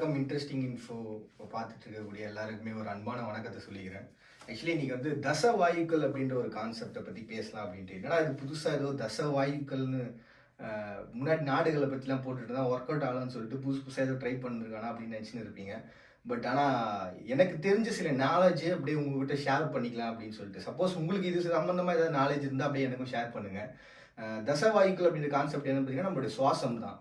வணக்கம். Interesting info பார்த்துட்டு இருக்கக்கூடிய எல்லாருக்குமே ஒரு அன்பான வணக்கத்தை சொல்லிக்கிறேன். ஆக்சுவலி இன்னைக்கு வந்து தச வாயுக்கள் அப்படின்ற ஒரு கான்செப்டை பற்றி பேசலாம் அப்படின்ட்டு. என்னடா இது புதுசாக ஏதோ தச வாயுக்கள்னு முன்னாடி நாடுகளை பற்றிலாம் போட்டுட்டு தான் ஒர்க் அவுட் ஆகலாம்னு சொல்லிட்டு புதுசு புதுசாக ஏதோ ட்ரை பண்ணிருக்கானா அப்படின்னு நினச்சின்னு இருப்பீங்க. பட் ஆனால் எனக்கு தெரிஞ்ச சில நாலேஜ் அப்படியே உங்ககிட்ட ஷேர் பண்ணிக்கலாம் அப்படின்னு சொல்லிட்டு. சப்போஸ் உங்களுக்கு இது சம்மந்தமாக ஏதாவது நாலேஜ் இருந்தால் அப்படியே எனக்கும் ஷேர் பண்ணுங்கள். தச வாயுக்கள் அப்படின்ற கான்செப்ட் என்னன்னு பார்த்தீங்கன்னா நம்மளுடைய சுவாசம் தான்.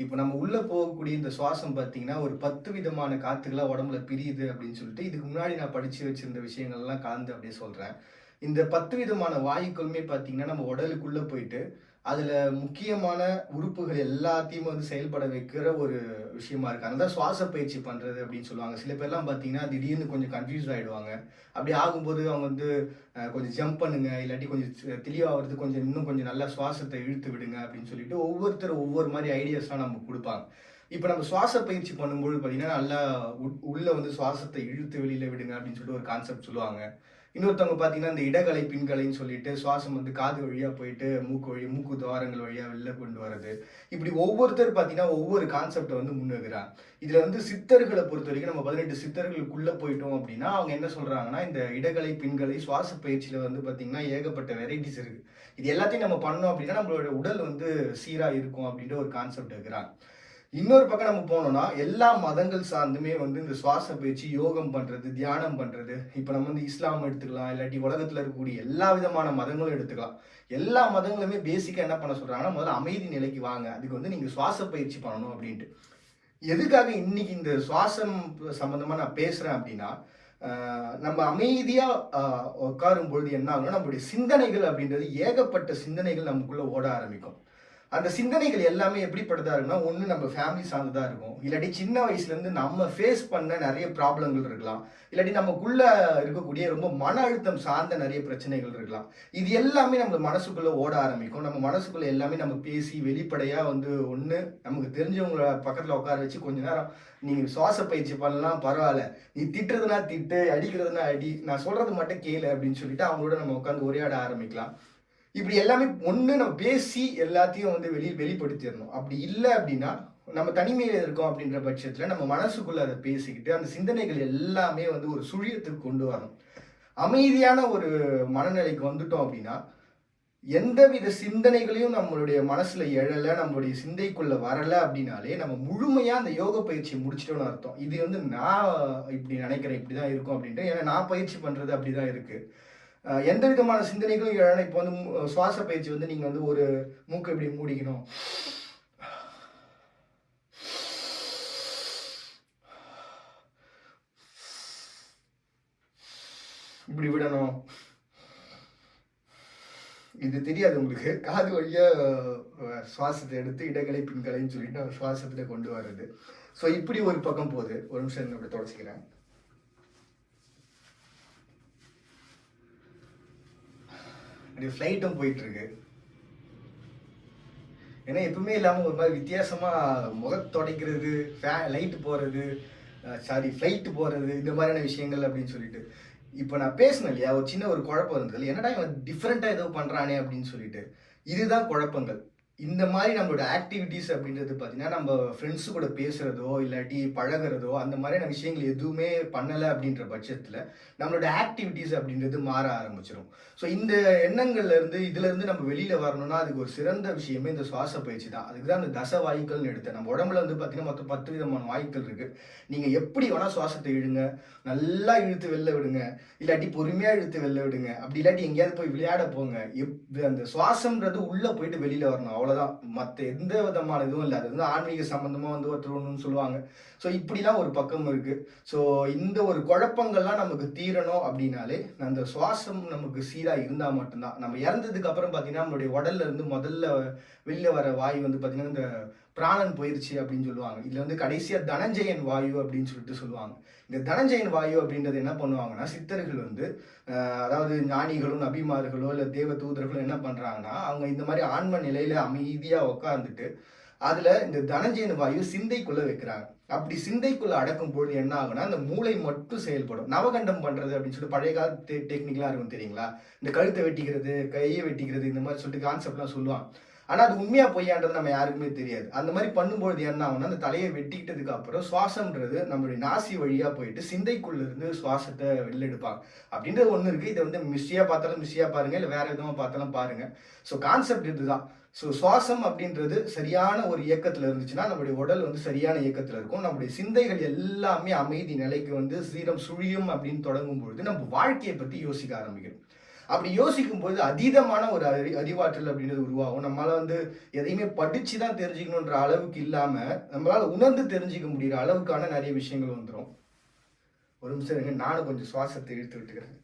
இப்போ நம்ம உள்ள போகக்கூடிய இந்த சுவாசம் பார்த்தீங்கன்னா ஒரு 10 விதமான காத்துக்களா உடம்புல பிரியுது அப்படின்னு சொல்லிட்டு இதுக்கு முன்னாடி நான் படிச்சு வச்சிருந்த விஷயங்கள்லாம் கலந்து அப்படியே சொல்றேன். இந்த 10 விதமான வாயுக்களுமே பார்த்தீங்கன்னா நம்ம உடலுக்குள்ள போயிட்டு அதுல முக்கியமான உறுப்புகள் எல்லாத்தையும் வந்து செயல்பட வைக்கிற ஒரு விஷயமா இருக்கு. அதனால சுவாச பயிற்சி பண்றது அப்படின்னு சொல்லுவாங்க. சில பேர்லாம் பார்த்தீங்கன்னா திடீர்னு கொஞ்சம் கன்ஃபியூஸ் ஆயிடுவாங்க. அப்படி ஆகும்போது அவங்க வந்து கொஞ்சம் ஜம்ப் பண்ணுங்க, இல்லாட்டி கொஞ்சம் தெளிவாகிறது கொஞ்சம் இன்னும் கொஞ்சம் நல்லா சுவாசத்தை இழுத்து விடுங்க அப்படின்னு சொல்லிட்டு ஒவ்வொருத்தர் ஒவ்வொரு மாதிரி ஐடியாஸ்லாம் நமக்கு கொடுப்பாங்க. இப்போ நம்ம சுவாச பயிற்சி பண்ணும்போது பார்த்தீங்கன்னா நல்லா உள்ள வந்து சுவாசத்தை இழுத்து வெளியில விடுங்க அப்படின்னு சொல்லிட்டு ஒரு கான்செப்ட் சொல்லுவாங்க. இன்னொருத்தவங்க பார்த்தீங்கன்னா இந்த இடகலை பின்கலைன்னு சொல்லிட்டு சுவாசம் வந்து காது வழியா போயிட்டு மூக்கு துவாரங்கள் வழியா வெளில கொண்டு வர்றது. இப்படி ஒவ்வொருத்தர் பார்த்தீங்கன்னா ஒவ்வொரு கான்செப்டை வந்து முன்வைக்கிறாங்க. இதுல வந்து சித்தர்களை பொறுத்த வரைக்கும் நம்ம 18 சித்தர்களுக்குள்ள போயிட்டோம் அப்படின்னா அவங்க என்ன சொல்றாங்கன்னா இந்த இடகலை பின்கலை சுவாச பயிற்சியில வந்து பார்த்தீங்கன்னா ஏகப்பட்ட வெரைட்டிஸ் இருக்கு. இது எல்லாத்தையும் நம்ம பண்ணோம் அப்படின்னா நம்மளோட உடல் வந்து சீரா இருக்கும் அப்படின்ற ஒரு கான்செப்ட் இருக்கிறாங்க. இன்னொரு பக்கம் நம்ம போனோம்னா எல்லா மதங்கள் சார்ந்துமே வந்து இந்த சுவாச பயிற்சி யோகம் பண்றது, தியானம் பண்றது. இப்ப நம்ம வந்து இஸ்லாம் எடுத்துக்கலாம், இல்லாட்டி உலகத்துல இருக்கக்கூடிய எல்லா விதமான மதங்களும் எடுத்துக்கலாம். எல்லா மதங்களுமே பேசிக்கா என்ன பண்ண சொல்றாங்கன்னா முதல்ல அமைதி நிலைக்கு வாங்க, அதுக்கு வந்து நீங்க சுவாச பயிற்சி பண்ணணும் அப்படின்ட்டு. எதுக்காக இன்னைக்கு இந்த சுவாசம் சம்பந்தமா நான் பேசுறேன் அப்படின்னா நம்ம அமைதியா உட்காரும் பொழுது என்ன ஆகும்னா நம்மளுடைய சிந்தனைகள் அப்படின்றது ஏகப்பட்ட சிந்தனைகள் நமக்குள்ள ஓட ஆரம்பிக்கும். அந்த சிந்தனைகள் எல்லாமே எப்படிப்பட்டதா இருக்குன்னா ஒன்று நம்ம ஃபேமிலி சார்ந்ததா இருக்கும், இல்லாட்டி சின்ன வயசுலேருந்து நம்ம ஃபேஸ் பண்ண நிறைய ப்ராப்ளங்கள் இருக்கலாம், இல்லாட்டி நமக்குள்ள இருக்கக்கூடிய ரொம்ப மன அழுத்தம் சார்ந்த நிறைய பிரச்சனைகள் இருக்கலாம். இது எல்லாமே நம்ம மனசுக்குள்ள ஓட ஆரம்பிக்கும். நம்ம மனசுக்குள்ள எல்லாமே நம்ம பேசி வெளிப்படையா வந்து ஒன்று நமக்கு தெரிஞ்சவங்கள பக்கத்தில் உட்கார வச்சு கொஞ்ச நேரம் நீங்கள் சுவாச பயிற்சி பண்ணலாம், பரவாயில்ல, நீ திட்டுறதுனா திட்டு, அடிக்கிறதுனா அடி, நான் சொல்றது மட்டும் கேளு அப்படின்னு சொல்லிட்டு அவங்களோட நம்ம உட்காந்து உரையாட ஆரம்பிக்கலாம். இப்படி எல்லாமே ஒன்று நம்ம பேசி எல்லாத்தையும் வந்து வெளிப்படுத்திடணும். அப்படி இல்லை அப்படின்னா நம்ம தனிமையில் இருக்கோம் அப்படின்ற பட்சத்தில் நம்ம மனசுக்குள்ள அதை பேசிக்கிட்டு அந்த சிந்தனைகள் எல்லாமே வந்து ஒரு சுழியத்துக்கு கொண்டு வரணும். அமைதியான ஒரு மனநிலைக்கு வந்துட்டோம் அப்படின்னா எந்தவித சிந்தனைகளையும் நம்மளுடைய மனசுல எழலை, நம்மளுடைய சிந்தைக்குள்ள வரலை அப்படின்னாலே நம்ம முழுமையா அந்த யோக பயிற்சியை முடிச்சிட்டோம்னு அர்த்தம். இது வந்து நான் இப்படி நினைக்கிறேன், இப்படிதான் இருக்கும் அப்படின்ட்டு. ஏன்னா நான் பயிற்சி பண்றது அப்படிதான் இருக்கு. எந்த விதமான சிந்தனைகளும் எழலை. இப்போ வந்து சுவாச பயிற்சி வந்து நீங்க வந்து ஒரு மூக்கை இப்படி மூடிக்கணும், இப்படி விடணும், இது தெரியாது உங்களுக்கு. காது வழியா சுவாசத்தை எடுத்து இடகலை பின்கலைன்னு சொல்லிட்டு சுவாசத்துல கொண்டு வர்றது. ஸோ இப்படி ஒரு பக்கம் போகுது. ஒரு நிமிஷம் இப்படி தொடச்சிக்கிறேன். அப்படி ஃப்ளைட்டும் போயிட்டு இருக்கு. ஏன்னா எப்பவுமே இல்லாமல் ஒரு மாதிரி வித்தியாசமா முகத்தொடைக்கிறது, லைட்டு போறது, ஃப்ளைட்டு போறது, இந்த மாதிரியான விஷயங்கள் அப்படின்னு சொல்லிட்டு. இப்போ நான் பேசினேன் இல்லையா, ஒரு சின்ன ஒரு குழப்பம் இருந்தது. என்னடா இவன் டிஃப்ரெண்ட்டாக ஏதோ பண்ணுறானே அப்படின்னு சொல்லிட்டு. இதுதான் குழப்பங்கள். இந்த மாதிரி நம்மளோட ஆக்டிவிட்டீஸ் அப்படின்றது பார்த்தீங்கன்னா நம்ம ஃப்ரெண்ட்ஸு கூட பேசுகிறதோ இல்லாட்டி பழகிறதோ அந்த மாதிரியான விஷயங்கள் எதுவுமே பண்ணலை அப்படின்ற பட்சத்தில் நம்மளோட ஆக்டிவிட்டீஸ் அப்படின்றது மாற ஆரம்பிச்சிடும். ஸோ இந்த எண்ணங்கள்லேருந்து இதுலேருந்து நம்ம வெளியில் வரணும்னா அதுக்கு ஒரு சிறந்த விஷயமே இந்த சுவாச பயிற்சி தான். அதுக்கு தான் அந்த தச வாயுக்கள்னு எடுத்தேன். நம்ம உடம்புல வந்து பார்த்தீங்கன்னா மொத்தம் 10 விதமான வாயுக்கள் இருக்குது. நீங்கள் எப்படி வேணால் சுவாசத்தை இழுங்க, நல்லா இழுத்து வெளில விடுங்க, இல்லாட்டி பொறுமையாக இழுத்து வெளில விடுங்க, அப்படி இல்லாட்டி எங்கேயாவது போய் விளையாட போங்க. அந்த சுவாசம்ன்றது உள்ளே போயிட்டு வெளியில் வரணும், அவ்வளோதான். மற்ற எந்த விதமான இதுவும் இல்லை. அது வந்து ஆன்மீக சம்பந்தமாக வந்து ஒருத்தர் ஒன்றுன்னு சொல்லுவாங்க. ஸோ இப்படிலாம் ஒரு பக்கம் இருக்கு. ஸோ இந்த ஒரு குழப்பங்கள்லாம் நமக்கு தீரணும் அப்படின்னாலே அந்த சுவாசம் நமக்கு சீராக இருந்தால் மட்டும்தான். நம்ம இறந்ததுக்கு அப்புறம் பார்த்தீங்கன்னா நம்மளுடைய உடல்ல இருந்து முதல்ல வெளில வர வாயு வந்து பார்த்தீங்கன்னா இந்த பிராணன் போயிருச்சு அப்படின்னு சொல்லுவாங்க. இதுல வந்து கடைசியா தனஞ்சயன் வாயு அப்படின்னு சொல்லிட்டு சொல்லுவாங்க. இந்த தனஞ்சயன் வாயு அப்படின்றது என்ன பண்ணுவாங்கன்னா சித்தர்கள் வந்து அதாவது ஞானிகளும் நபிமார்களோ இல்லை தேவ தூதர்களோ என்ன பண்றாங்கன்னா அவங்க இந்த மாதிரி ஆன்ம நிலையில அமைதியா உட்கார்ந்துட்டு அதுல இந்த தனஞ்சயன் வாயு சிந்தைக்குள்ள வைக்கிறாங்க. அப்படி சிந்தைக்குள்ள அடக்கும் பொழுது என்ன ஆகுனா அந்த மூளை மட்டும் செயல்படும். நவகண்டம் பண்றது அப்படின்னு சொல்லிட்டு பழைய கால டெக்னிக்லாம் இருக்கும் தெரியுங்களா, இந்த கழுத்தை வெட்டிக்கிறது, கையை வெட்டிக்கிறது, இந்த மாதிரி சொல்லிட்டு கான்செப்ட்லாம் சொல்லுவாங்க. ஆனால் அது உண்மையாக பொய்யான்றது நம்ம யாருக்குமே தெரியாது. அந்த மாதிரி பண்ணும்பொழுது என்ன ஆகும்னா, அந்த தலையை வெட்டிக்கிட்டதுக்கு அப்புறம் சுவாசம்ன்றது நம்மளுடைய நாசி வழியாக போயிட்டு சிந்தைக்குள்ள இருந்து சுவாசத்தை வெளில எடுப்பாங்க அப்படின்றது ஒன்று இருக்குது. இதை வந்து மிஸ்ஸியாக பார்த்தாலும் மிஸ்ஸியாக பாருங்கள், இல்லை வேறு விதமாக பார்த்தாலும் பாருங்கள். ஸோ கான்செப்ட் இதுதான். ஸோ சுவாசம் அப்படின்றது சரியான ஒரு இயக்கத்தில் இருந்துச்சுன்னா நம்மளுடைய உடல் வந்து சரியான இயக்கத்தில் இருக்கும். நம்முடைய சிந்தைகள் எல்லாமே அமைதி நிலைக்கு வந்து சீரம் சுழியும் அப்படின்னு தொடங்கும் பொழுது நம்ம வாழ்க்கையை பற்றி யோசிக்க ஆரம்பிக்கணும். அப்படி யோசிக்கும் போது அதீதமான ஒரு அறிவாற்றல் அப்படின்றது உருவாகும். நம்மளால வந்து எதையுமே படிச்சு தான் தெரிஞ்சுக்கணுன்ற அளவுக்கு இல்லாம நம்மளால உணர்ந்து தெரிஞ்சுக்க முடிகிற அளவுக்கான நிறைய விஷயங்கள் வந்துடும். ஒரு நிமிஷம் இருங்க, நானும் கொஞ்சம் சுவாசத்தை இழுத்து விட்டுக்கிறேன்.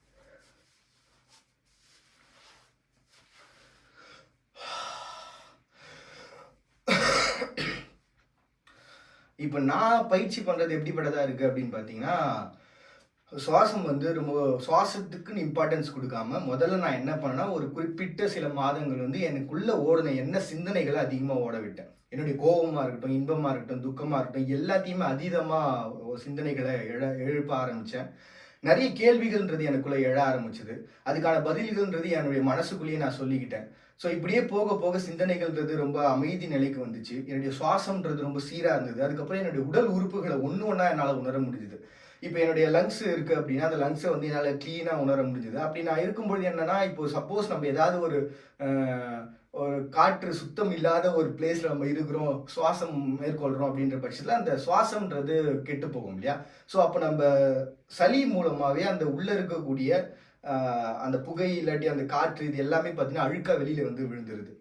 இப்போ நான் பயிற்சி பண்றது எப்படிப்பட்டதா இருக்கு அப்படின்னு பார்த்தீங்கன்னா, சுவாசம் வந்து ரொம்ப சுவாசத்துக்குன்னு இம்பார்ட்டன்ஸ் கொடுக்காம முதல்ல நான் என்ன பண்ணேன்னா, ஒரு குறிப்பிட்ட சில மாதங்கள் வந்து எனக்குள்ள ஓடின என்ன சிந்தனைகளை அதிகமாக ஓட விட்டேன். என்னுடைய கோபமாக இருக்கட்டும், இன்பமாக இருக்கட்டும், துக்கமாக இருக்கட்டும், எல்லாத்தையுமே அதீதமாக சிந்தனைகளை எழுப்ப ஆரம்பித்தேன். நிறைய கேள்விகள்ன்றது எனக்குள்ளே எழ ஆரம்பிச்சது. அதுக்கான பதில்கள்ன்றது என்னுடைய மனசுக்குள்ளேயே நான் சொல்லிக்கிட்டேன். ஸோ இப்படியே போக போக சிந்தனைகள்ன்றது ரொம்ப அமைதி நிலைக்கு வந்துச்சு. என்னுடைய சுவாசம்ன்றது ரொம்ப சீராக இருந்தது. அதுக்கப்புறம் என்னுடைய உடல் உறுப்புகளை ஒன்று ஒன்றா என்னால் உணர முடிஞ்சுது. இப்போ என்னுடைய லங்ஸ் இருக்குது அப்படின்னா, அந்த லங்ஸை வந்து என்னால் க்ளீனாக உணர முடிஞ்சுது. அப்படி நான் இருக்கும்பொழுது என்னென்னா, இப்போ சப்போஸ் நம்ம ஏதாவது ஒரு காற்று சுத்தம் இல்லாத ஒரு பிளேஸில் நம்ம இருக்கிறோம், சுவாசம் மேற்கொள்கிறோம் அப்படின்ற பட்சத்தில் அந்த சுவாசம்ன்றது கெட்டு போகும் இல்லையா? ஸோ அப்போ நம்ம சளி மூலமாகவே அந்த உள்ளே இருக்கக்கூடிய அந்த புகை இல்லாட்டி அந்த காற்று இது எல்லாமே பார்த்தீங்கன்னா அழுக்கா வெளியில் வந்து விழுந்துருது.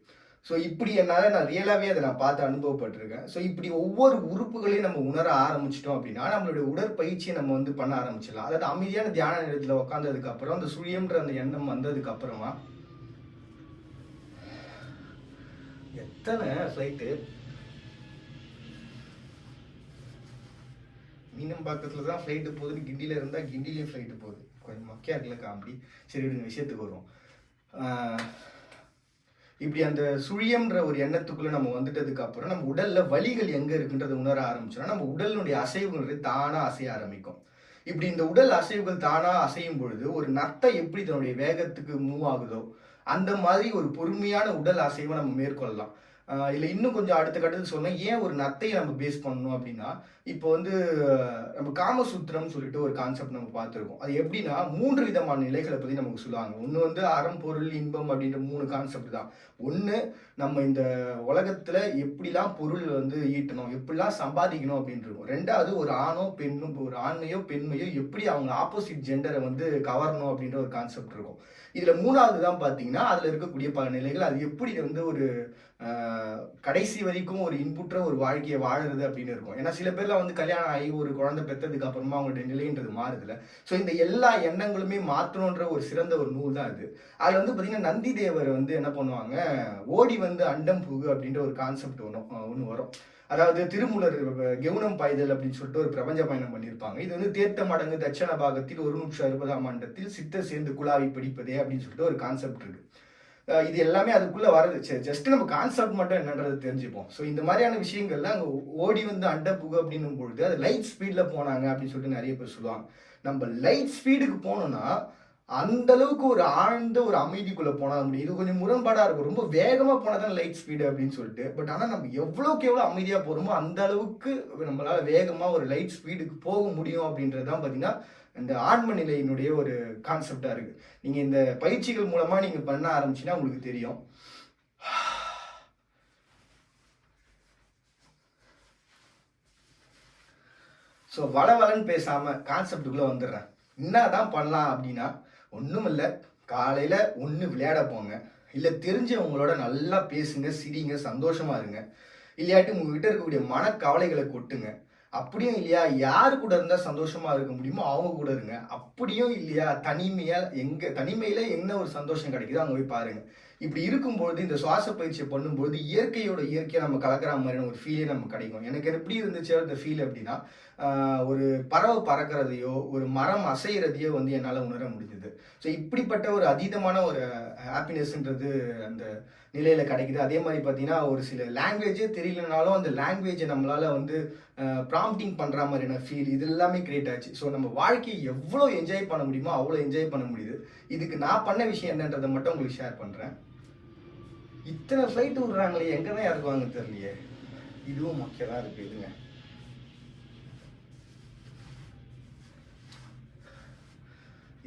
ஸோ இப்படி என்னால் நான் ரியலாகவே அதை நான் பார்த்து அனுபவப்பட்டிருக்கேன். ஸோ இப்படி ஒவ்வொரு உறுப்புகளையும் நம்ம உணர ஆரம்பிச்சிட்டோம் அப்படின்னா நம்மளுடைய உடற்பயிற்சியை நம்ம வந்து பண்ண ஆரம்பிச்சிடலாம். அதாவது அமைதியான தியான நேரத்தில் உட்காந்ததுக்கு அப்புறம் அந்த சுழியம்ன்ற அந்த எண்ணம் வந்ததுக்கு அப்புறமா எத்தனை ஃப்ளைட்டு மீனம் பக்கத்தில் தான் ஃப்ளைட்டு போகுதுன்னு கிண்டியில் இருந்தால் கிண்டிலையும் ஃப்ளைட்டு போகுது. கொஞ்சம் மொக்கையாக இருக்குல்ல காமெடி. சரி விடுங்க, விஷயத்துக்கு வருவோம். இப்படி அந்த சுழியம்ன்ற ஒரு எண்ணத்துக்குள்ள நம்ம வந்துட்டதுக்கு அப்புறம் நம்ம உடல்ல வலிகள் எங்க இருக்குன்றதை உணர ஆரம்பிச்சோம்னா நம்ம உடலுடைய அசைவுகள் தானா அசைய ஆரம்பிக்கும். இப்படி இந்த உடல் அசைவுகள் தானா அசையும் பொழுது ஒரு நத்தை எப்படி தன்னுடைய வேகத்துக்கு மூவ் ஆகுதோ அந்த மாதிரி ஒரு பொறுமையான உடல் அசைவை நம்ம மேற்கொள்ளலாம். இல்லை இன்னும் கொஞ்சம் அடுத்த கட்டத்துக்கு சொன்னால் ஏன் ஒரு நத்தையை நம்ம பேஸ் பண்ணணும் அப்படின்னா, இப்போ வந்து நம்ம காமசூத்திரம்னு சொல்லிட்டு ஒரு கான்செப்ட் நம்ம பார்த்துருக்கோம். அது எப்படின்னா 3 விதமான நிலைகளை பற்றி நமக்கு சொல்லுவாங்க. ஒன்று வந்து அறம், பொருள், இன்பம் அப்படின்ற 3 கான்செப்ட் தான். ஒன்று நம்ம இந்த உலகத்தில் எப்படிலாம் பொருள் வந்து ஈட்டணும், எப்படிலாம் சம்பாதிக்கணும் அப்படின்னு இருக்கும். ரெண்டாவது ஒரு ஆணோ பெண்ணும், ஒரு ஆண்மையோ பெண்மையோ எப்படி அவங்க ஆப்போசிட் ஜெண்டரை வந்து கவரணும் அப்படின்ற ஒரு கான்செப்ட் இருக்கும். இதில் 3வது தான் பார்த்தீங்கன்னா அதில் இருக்கக்கூடிய பல நிலைகள். அது எப்படி வந்து ஒரு கடைசி வரைக்கும் ஒரு இன்புற்ற ஒரு வாழ்க்கையை வாழுறது அப்படின்னு இருக்கும். ஏன்னா சில பேர்லாம் வந்து கல்யாணம் ஆகி ஒரு குழந்தை பெற்றதுக்கு அப்புறமா அவங்களுடைய நிலைன்றது மாறுதுல. ஸோ இந்த எல்லா எண்ணங்களுமே மாற்றணுன்ற ஒரு சிறந்த ஒரு நூல் தான் அது. அதில் வந்து பார்த்தீங்கன்னா நந்தி தேவர் வந்து என்ன பண்ணுவாங்க, ஓடி வந்து அண்டம் புகு அப்படின்ற ஒரு கான்செப்ட் ஒன்று வரும். அதாவது திருமூலர் கெவுனம் பாய்தல் அப்படின்னு சொல்லிட்டு ஒரு பிரபஞ்ச பயணம் பண்ணியிருப்பாங்க. இது வந்து தேர்த்த மடங்கு தட்சண பாகத்தில் 160ஆம் ஆண்டத்தில் சித்த சேர்ந்து குழாவி படிப்பதே அப்படின்னு சொல்லிட்டு ஒரு கான்செப்ட் இருக்கு. இது எல்லாமே அதுக்குள்ளே வரது. சரி, ஜஸ்ட் நம்ம கான்செப்ட் மட்டும் என்னன்றது தெரிஞ்சுப்போம். ஸோ இந்த மாதிரியான விஷயங்கள்ல அங்கே ஓடி வந்து அண்ட புகு அப்படின்னும் பொழுது அது லைட் ஸ்பீடில் போனாங்க அப்படின்னு சொல்லிட்டு நிறைய பேர் சொல்லுவாங்க. நம்ம லைட் ஸ்பீடுக்கு போனோம்னா அந்த அளவுக்கு ஒரு ஆழ்ந்த ஒரு அமைதிக்குள்ளே போனால் முடியும். இது கொஞ்சம் முரண்பாடாக இருக்கும். ரொம்ப வேகமாக போனால் தான் லைட் ஸ்பீடு அப்படின்னு சொல்லிட்டு. பட் ஆனால் நம்ம எவ்வளோக்கு எவ்வளோ அமைதியாக போகிறோமோ அந்த அளவுக்கு நம்மளால் வேகமாக ஒரு லைட் ஸ்பீடுக்கு போக முடியும் அப்படின்றது தான் பார்த்தீங்கன்னா இந்த ஆன்ம நிலையினுடைய ஒரு கான்செப்டாக இருக்குது. நீங்கள் இந்த பயிற்சிகள் மூலமாக நீங்கள் பண்ண ஆரம்பிச்சின்னா உங்களுக்கு தெரியும். ஸோ வளவலன்னு பேசாமல் கான்செப்டுக்குள்ளே வந்துடுறேன். என்ன தான் பண்ணலாம் அப்படின்னா, ஒன்றும் இல்லை, காலையில் ஒன்று விளையாட போங்க, இல்லை தெரிஞ்சவங்களோட நல்லா பேசுங்க, சிரிங்க, சந்தோஷமாக இருங்க. இல்லையாட்டி உங்ககிட்ட இருக்கக்கூடிய மனக்கவலைகளை கொட்டுங்க. அப்படியும் இல்லையா யாரு கூட இருந்தால் சந்தோஷமா இருக்க முடியுமோ அவங்க கூட இருங்க. அப்படியும் இல்லையா தனிமையில என்ன ஒரு சந்தோஷம் கிடைக்குதோ அங்கே போய் பாருங்க. இப்படி இருக்கும்பொழுது இந்த சுவாச பயிற்சியை பண்ணும்போது இயற்கையோட இயற்கையை நம்ம கலக்கிற மாதிரியான ஒரு ஃபீலே நமக்கு கிடைக்கும். எனக்கு எப்படி இருந்துச்சு அந்த ஃபீல் அப்படின்னா, ஒரு பறவை பறக்கிறதையோ ஒரு மரம் அசைகிறதையோ வந்து என்னால் உணர முடிஞ்சது. ஸோ இப்படிப்பட்ட ஒரு அதீதமான ஒரு ஹாப்பினஸ்ன்றது அந்த நிலையில் கிடைக்குது. அதே மாதிரி பார்த்தீங்கன்னா ஒரு சில லாங்குவேஜே தெரியலனாலும் அந்த லாங்குவேஜை நம்மளால் வந்து ப்ராம்ப்டிங் பண்ணுற மாதிரியான ஃபீல் இது எல்லாமே கிரியேட் ஆச்சு. ஸோ நம்ம வாழ்க்கையை எவ்வளோ என்ஜாய் பண்ண முடியுமோ அவ்வளோ என்ஜாய் பண்ண முடியுது. இதுக்கு நான் பண்ண விஷயம் என்னன்றதை மட்டும் உங்களுக்கு ஷேர் பண்ணுறேன். இத்தனை ஃப்ளைட் விடுறாங்களே, எங்கே தான் இறக்குவாங்க தெரியலையே. இதுவும் மொக்கையாக இருக்குது இதுங்க.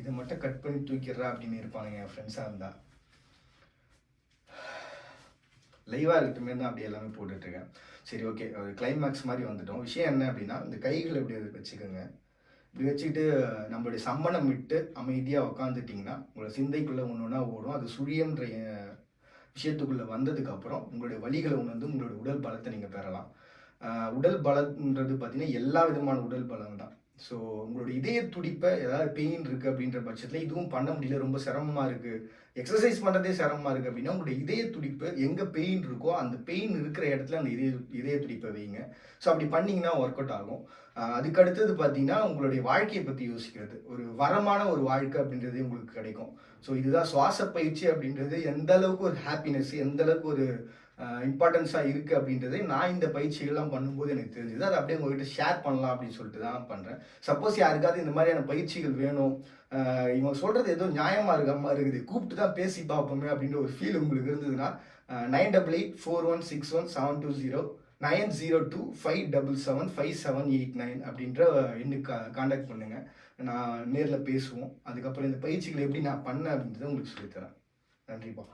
இதை மட்டும் கட் பண்ணி தூக்கிடுறா அப்படின்னு இருப்பானுங்க என் ஃப்ரெண்ட்ஸாக இருந்தால். லைவாக இருக்கட்டுமே தான் அப்படி எல்லாமே போட்டுட்ருக்கேன். சரி, ஓகே, ஒரு கிளைமேக்ஸ் மாதிரி வந்துட்டோம். விஷயம் என்ன அப்படின்னா, இந்த கைகளை இப்படி வச்சுக்கோங்க. இப்படி வச்சுக்கிட்டு நம்மளுடைய சம்மணம் விட்டு அமைதியாக உக்காந்துட்டிங்கன்னா உங்களோட சிந்தைக்குள்ளே ஒன்று ஒன்றா ஓடும். அது சுழியன்ற விஷயத்துக்குள்ளே வந்ததுக்கப்புறம் உங்களுடைய வலிகளை உணர்ந்து உங்களுடைய உடல் பலத்தை நீங்கள் பெறலாம். உடல் பலன்றது பார்த்தீங்கன்னா எல்லா விதமான உடல் பலம் தான். ஸோ உங்களோட இதய துடிப்பை ஏதாவது பெயின் இருக்குது அப்படின்ற பட்சத்தில் இதுவும் பண்ண முடியல, ரொம்ப சிரமமாக இருக்குது, எக்ஸசைஸ் பண்ணுறதே சிரமமாக இருக்குது அப்படின்னா உங்களுடைய இதய துடிப்பு எங்கே பெயின் இருக்கோ அந்த பெயின் இருக்கிற இடத்துல அந்த இதய துடிப்பை வைங்க. ஸோ அப்படி பண்ணிங்கன்னா ஒர்க் அவுட் ஆகும். அதுக்கு அடுத்தது பார்த்தீங்கன்னா உங்களுடைய வாழ்க்கையை பற்றி யோசிக்கிறது, ஒரு வரமான ஒரு வாழ்க்கை அப்படின்றது உங்களுக்கு கிடைக்கும். ஸோ இதுதான் சுவாச பயிற்சி அப்படின்றது எந்த அளவுக்கு ஒரு ஹாப்பினஸ், எந்த அளவுக்கு ஒரு இம்பார்ட்டன்ஸாக இருக்குது அப்படின்றதே நான் இந்த பயிற்சிகள்லாம் பண்ணும்போது எனக்கு தெரிஞ்சுது. அதை அப்படியே உங்கள்கிட்ட ஷேர் பண்ணலாம் அப்படின்னு சொல்லிட்டு தான் பண்ணுறேன். சப்போஸ் யாருக்காவது இந்த மாதிரியான பயிற்சிகள் வேணும், இவங்க சொல்கிறது ஏதோ நியாயமாக இருக்காமல் இருக்குது, கூப்பிட்டு தான் பேசி பார்ப்போமே அப்படின்ற ஒரு ஃபீல் உங்களுக்கு இருந்ததுன்னா 9884161720 9025775789 அப்படின்ற எண்ணுக்கு காண்டாக்ட் பண்ணுங்கள். நான் நேரில் பேசுவோம். அதுக்கப்புறம் இந்த பயிற்சிகளை எப்படி நான் பண்ணேன் அப்படின்றத உங்களுக்கு சொல்லித்தரேன். நன்றிப்பா.